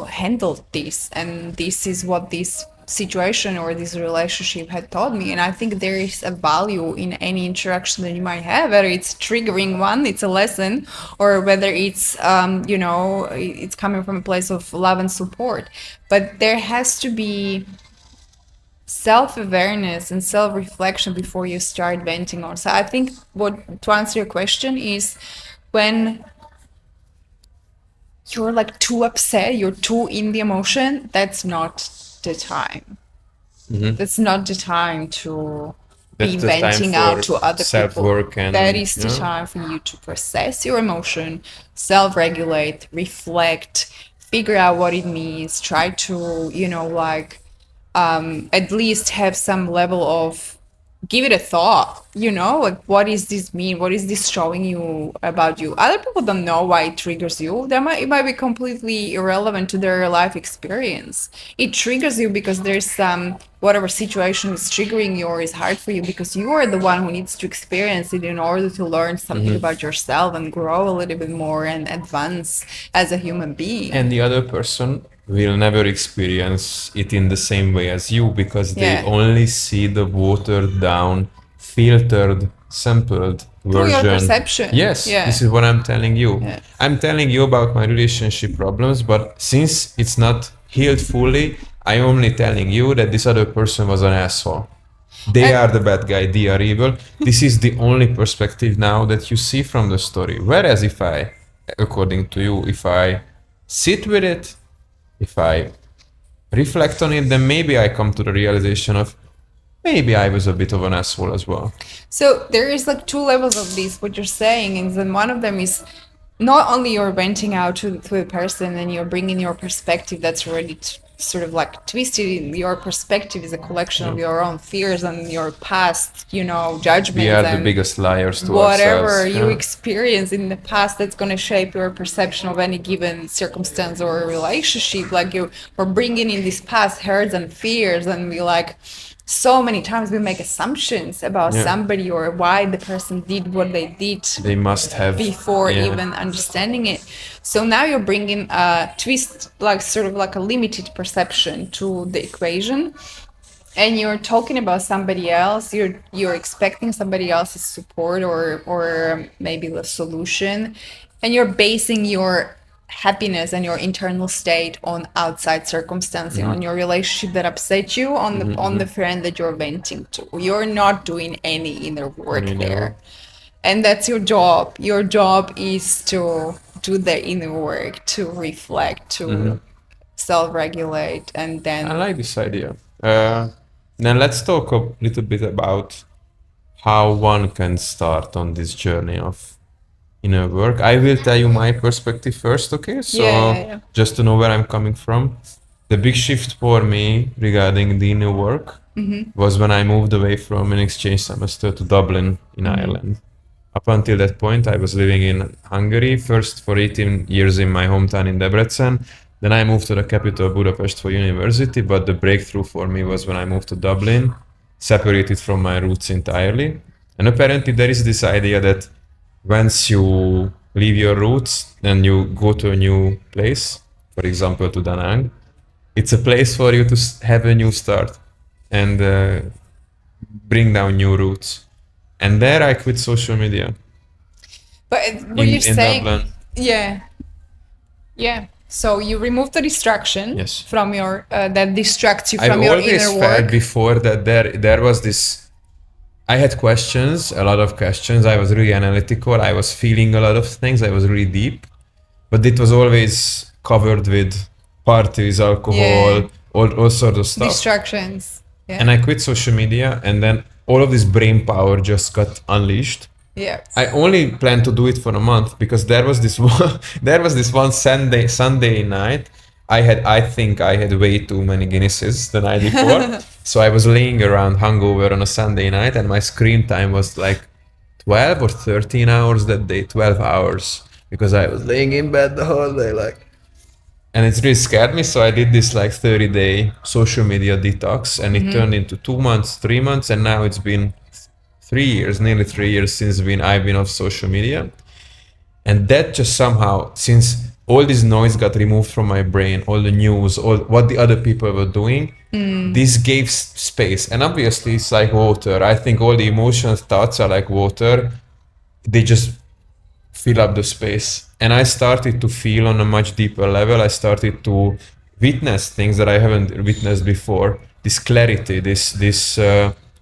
handled this, and this is what this situation or this relationship had taught me. And I think there is a value in any interaction that you might have, whether it's triggering one, it's a lesson, or whether it's, it's coming from a place of love and support. But there has to be self-awareness and self-reflection before you start venting on. So I think to answer your question is when you're like too upset, you're too in the emotion, that's not the time. That's not the time to be That's the time venting for out to other people. self-work and, That is the yeah. time for you to process your emotion, self-regulate, reflect, figure out what it means, try to, at least have some level of give it a thought, like what does this mean? What is this showing you about you? Other people don't know why it triggers you. It might be completely irrelevant to their life experience. It triggers you because there's some whatever situation is triggering you or is hard for you because you are the one who needs to experience it in order to learn something about yourself and grow a little bit more and advance as a human being. And the other person will never experience it in the same way as you because they Yeah. only see the watered down, filtered, sampled Through your version. perception. Yes, Yeah. this is what I'm telling you. Yeah. I'm telling you about my relationship problems, but since it's not healed fully, I'm only telling you that this other person was an asshole. They are the bad guy, they are evil. This is the only perspective now that you see from the story. Whereas if I, according to you, if I sit with it, if I reflect on it, then maybe I come to the realization of maybe I was a bit of an asshole as well. So there is like two levels of this, what you're saying, and then one of them is not only you're venting out to a person and you're bringing your perspective that's already sort of like twisted. Your perspective is a collection of your own fears and your past, judgments. We are the and biggest liars to whatever ourselves. you Yeah. experience in the past that's going to shape your perception of any given circumstance or relationship. Like we're bringing in these past hurts and fears, and we like so many times we make assumptions about Yeah. somebody or why the person did what they did They must have before yeah. even understanding it. So now you're bringing a twist, like sort of like a limited perception to the equation, and you're talking about somebody else. You're expecting somebody else's support or maybe the solution, and you're basing your happiness and your internal state on outside circumstances, on your relationship that upset you, on the friend that you're venting to. You're not doing any inner work Any there. inner- And that's your job. Your job is to do the inner work, to reflect, to self-regulate, and then I like this idea. Then let's talk a little bit about how one can start on this journey of inner work. I will tell you my perspective first, okay? So Yeah. just to know where I'm coming from. The big shift for me regarding the inner work was when I moved away from an exchange semester to Dublin in Ireland. Up until that point, I was living in Hungary, first for 18 years in my hometown in Debrecen. Then I moved to the capital, Budapest, for university, but the breakthrough for me was when I moved to Dublin, separated from my roots entirely. And apparently there is this idea that once you leave your roots and you go to a new place, for example, to Da Nang, it's a place for you to have a new start and bring down new roots. And there I quit social media but what you're in saying, Dublin. yeah. So you remove the distraction Yes. from your that distracts you I've from your always inner felt work. before that there was this. I had questions, a lot of questions. I was really analytical. I was feeling a lot of things. I was really deep, but it was always covered with parties, alcohol, Yeah. all sorts of stuff. Distractions. Yeah. And I quit social media, and then all of this brain power just got unleashed. Yeah. I only planned to do it for a month because there was this one Sunday night. I think I had way too many Guinnesses the night before. So I was laying around hungover on a Sunday night, and my screen time was like 12 or 13 hours that day, 12 hours, because I was laying in bed the whole day, like. And it really scared me, so I did this like 30-day social media detox, and it turned into 2 months, 3 months, and now it's been 3 years, nearly 3 years since I've been off social media. And that just somehow, since all this noise got removed from my brain, all the news, all what the other people were doing, this gave space. And obviously it's like water. I think all the emotions, thoughts are like water. They just fill up the space. And I started to feel on a much deeper level. I started to witness things that I haven't witnessed before. This clarity, this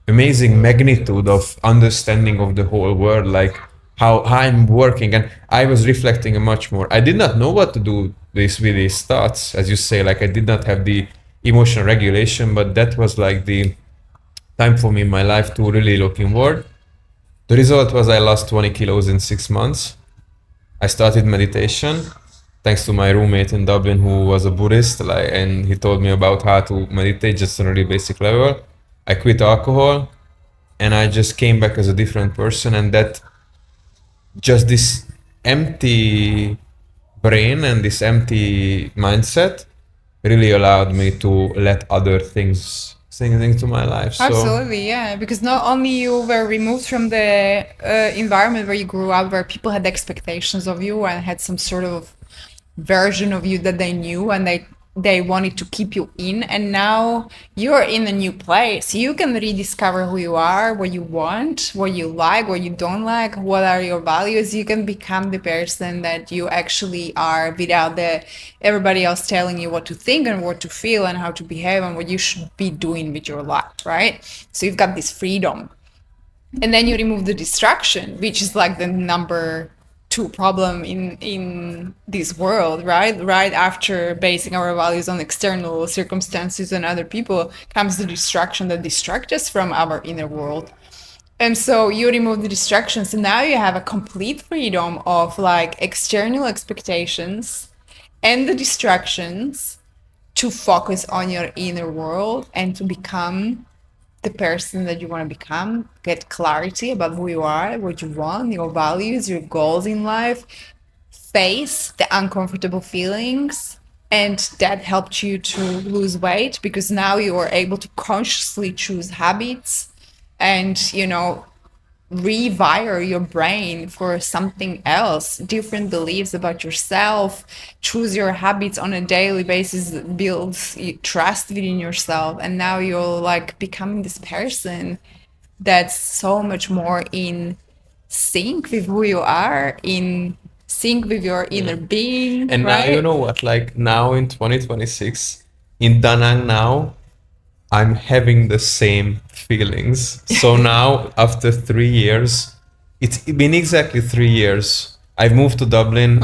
amazing magnitude of understanding of the whole world, like how I'm working. And I was reflecting much more. I did not know what to do this with these thoughts, as you say. Like I did not have the emotional regulation, but that was like the time for me in my life to really look inward. The result was I lost 20 kilos in 6 months. I started meditation thanks to my roommate in Dublin who was a Buddhist, like, and he told me about how to meditate just on a really basic level. I quit alcohol and I just came back as a different person, and that just this empty brain and this empty mindset really allowed me to let other things sink into my life. So Absolutely, yeah. Because not only you were removed from the environment where you grew up, where people had expectations of you and had some sort of version of you that they knew, and they wanted to keep you in, and now you're in a new place. You can rediscover who you are, what you want, what you like, what you don't like, what are your values. You can become the person that you actually are without everybody else telling you what to think and what to feel and how to behave and what you should be doing with your life, right? So you've got this freedom. And then you remove the distraction, which is like the number two problem in this world, right after basing our values on external circumstances and other people comes the distraction that distract us from our inner world. And so you remove the distractions, and now you have a complete freedom of like external expectations and the distractions to focus on your inner world and to become the person that you want to become, get clarity about who you are, what you want, your values, your goals in life, face the uncomfortable feelings. And that helped you to lose weight because now you are able to consciously choose habits and, rewire your brain for something else, different beliefs about yourself, choose your habits on a daily basis, builds trust within yourself. And now you're like becoming this person that's so much more in sync with who you are, in sync with your inner being. And now, you know what, like now in 2026, in Da Nang now, I'm having the same feelings. So now, after 3 years, it's been exactly 3 years. I moved to Dublin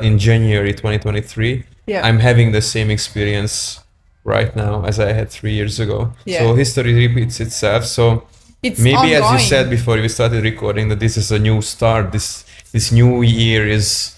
in January 2023. Yeah. I'm having the same experience right now as I had 3 years ago. Yeah. So history repeats itself. So It's maybe, as you ongoing. said before we started recording, that this is a new start. This new year is,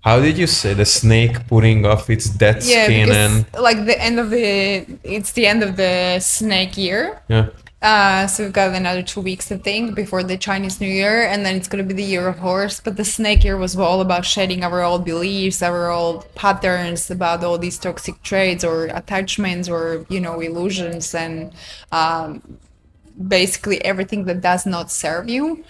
how did you say, the snake putting off its dead skin, because and like it's the end of the snake year. yeah. So we've got another 2 weeks, I think, before the Chinese New Year, and then it's going to be the year of horse. But the snake year was all about shedding our old beliefs, our old patterns about all these toxic traits or attachments or, illusions and basically everything that does not serve you.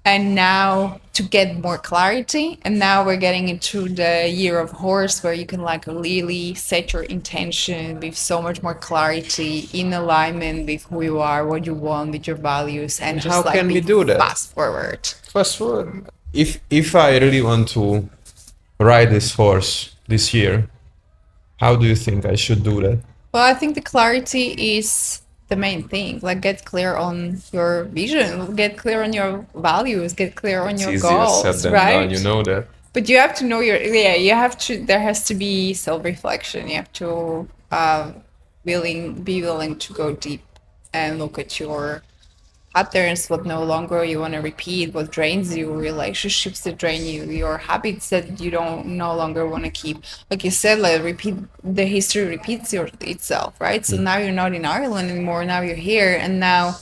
And now to get more clarity, and now we're getting into the year of horse where you can like really set your intention with so much more clarity, in alignment with who you are, what you want, with your values, and just How like can be we do that? fast forward. Fast forward. If I really want to ride this horse this year, how do you think I should do that? Well, I think the clarity is the main thing. Like, get clear on your vision, get clear on your values, get clear on It's your easier goals, said than right? done, you know that. But you have to know you have to, there has to be self-reflection. You have to be willing to go deep and look at your patterns, what no longer you want to repeat, what drains you, relationships that drain you, your habits that you don't no longer want to keep. Like you said, like repeat the history repeats itself, right? So now you're not in Ireland anymore. Now you're here, and now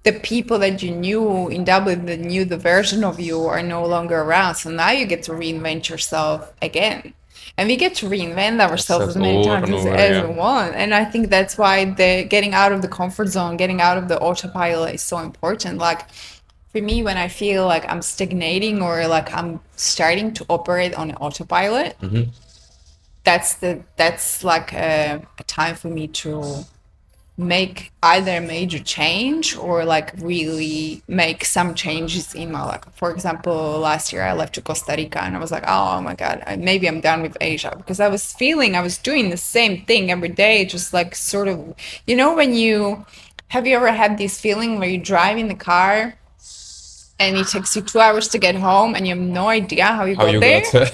the people that you knew in Dublin that knew the version of you are no longer around. So now you get to reinvent yourself again. And we get to reinvent ourselves as Ourselves many over times and over, as yeah. we want. And I think that's why the getting out of the comfort zone, getting out of the autopilot is so important. Like for me, when I feel like I'm stagnating or like I'm starting to operate on an autopilot, that's like a time for me to make either a major change or like really make some changes in my life. For example, last year I left to Costa Rica and I was like, oh my God, maybe I'm done with Asia, because I was feeling I was doing the same thing every day, just like sort of, when you have you ever had this feeling where you drive in the car and it takes you 2 hours to get home and you have no idea how you How got you there? got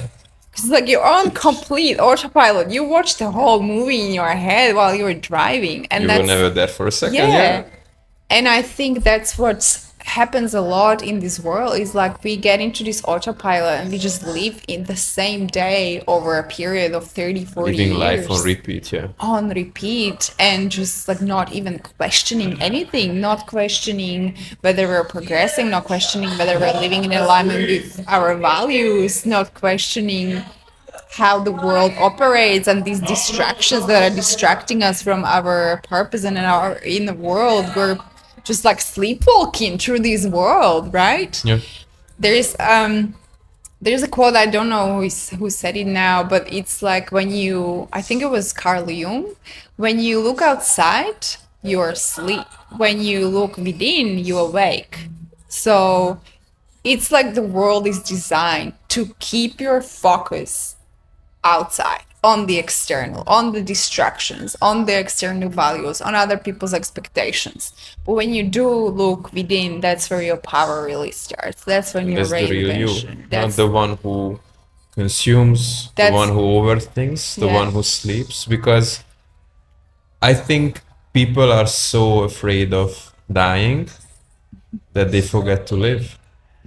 It's like you're on complete autopilot. You watch the whole movie in your head while you're driving. And you were that's, never there for a second, yeah. yeah. And I think that's what happens a lot in this world is like we get into this autopilot and we just live in the same day over a period of 30, 40 Living life on years repeat, yeah. on repeat, and just like not even questioning anything, not questioning whether we're progressing, not questioning whether we're living in alignment with our values, not questioning how the world operates and these distractions that are distracting us from our purpose and our in the world. We're just like sleepwalking through this world, right? Yeah. There's a quote, I don't know who said it now, but it's like when you, I think it was Carl Jung, when you look outside, you're asleep. When you look within, you awake. So it's like the world is designed to keep your focus outside, on the external, on the distractions, on the external values, on other people's expectations. But when you do look within, that's where your power really starts. That's when And your that's the real you, reinvention. not the one who consumes, the one That's who overthinks, the yeah. one who sleeps. Because I think people are so afraid of dying that they forget to live.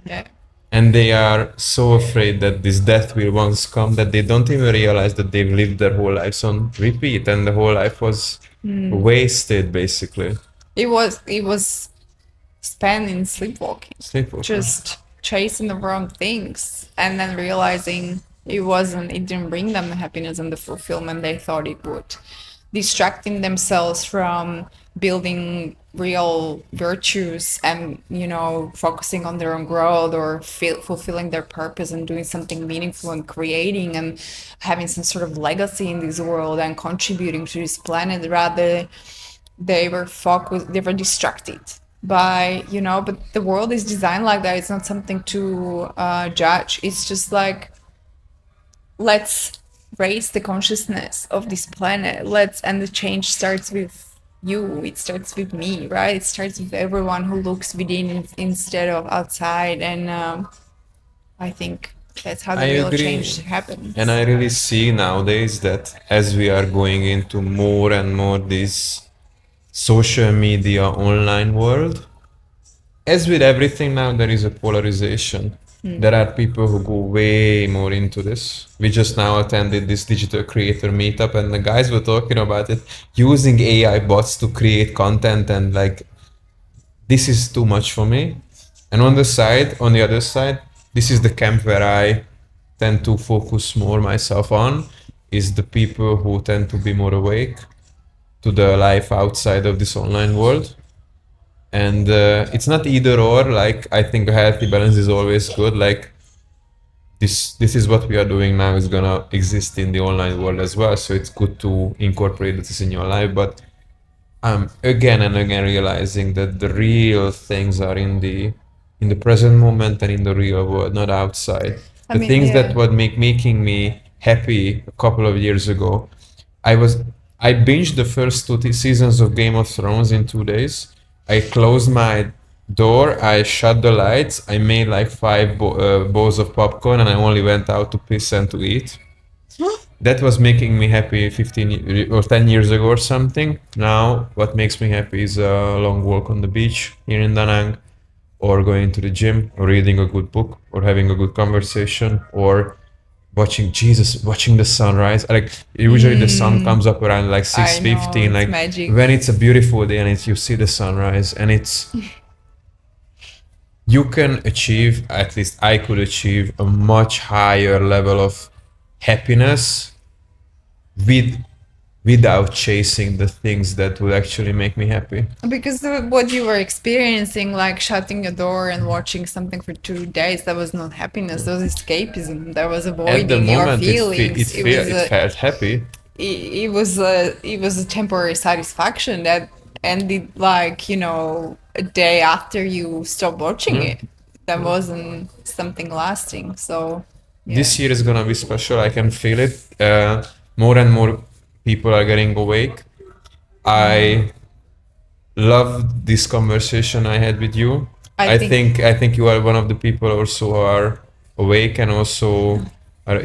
Yeah. And they are so afraid that this death will once come that they don't even realize that they've lived their whole lives on repeat and the whole life was wasted, basically. It was spent in sleepwalking, Sleepwalking. just chasing the wrong things and then realizing it didn't bring them the happiness and the fulfillment they thought it would. Distracting themselves from building real virtues and, focusing on their own growth or fulfilling their purpose and doing something meaningful and creating and having some sort of legacy in this world and contributing to this planet. Rather, they were distracted by, but the world is designed like that. It's not something to judge. It's just like, let's raise the consciousness of this planet. And the change starts with you. It starts with me, right? It starts with everyone who looks within instead of outside. And I think that's how I the real agree. change happens. And I really see nowadays that as we are going into more and more this social media online world, as with everything now, there is a polarization. There are people who go way more into this. We just now attended this digital creator meetup, and the guys were talking about it, using AI bots to create content, and like, this is too much for me. And on the other side, this is the camp where I tend to focus more myself on, is the people who tend to be more awake to the life outside of this online world. And it's not either or. Like, I think a healthy balance is always good. Like, this is what we are doing now is gonna exist in the online world as well, so it's good to incorporate this in your life. But I'm again and again realizing that the real things are in the present moment and in the real world, not outside. I The mean, things yeah. that were making me happy a couple of years ago, I was I binged the first two seasons of Game of Thrones in 2 days. I closed my door, I shut the lights, I made like five bowls of popcorn, and I only went out to piss and to eat. that was making me happy or 10 years ago or something. Now, what makes me happy is a long walk on the beach here in Da Nang, or going to the gym, or reading a good book, or having a good conversation, or watching the sunrise. Like usually the sun comes up around like I know, 6:15. it's Like magic. when it's a beautiful day and you see the sunrise, and it's you can achieve, at least I could achieve, a much higher level of happiness with without chasing the things that would actually make me happy. Because what you were experiencing, like shutting a door and watching something for 2 days, that was not happiness. That was escapism. That was At the avoiding your moment, feelings. it felt happy. It was a temporary satisfaction that ended like, you know, a day after you stopped watching Yeah. it. That wasn't something lasting. So yeah. This year is gonna be special. I can feel it. More and more people are getting awake. I love this conversation I had with you. I I think you are one of the people also who are awake, and also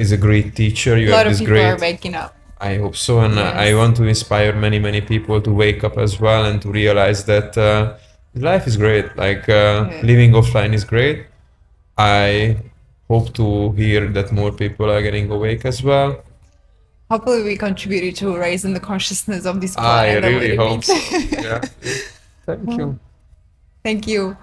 is a great teacher. a You lot have of this people are great. waking up. I hope so, and I Yes. want to inspire many people to wake up as well and to realize that life is great. Like Yeah. living offline is great. I hope to hear that more people are getting awake as well. Hopefully we contributed to raising the consciousness of this I planet a really little hope so. bit. Yeah. Thank you. Thank you.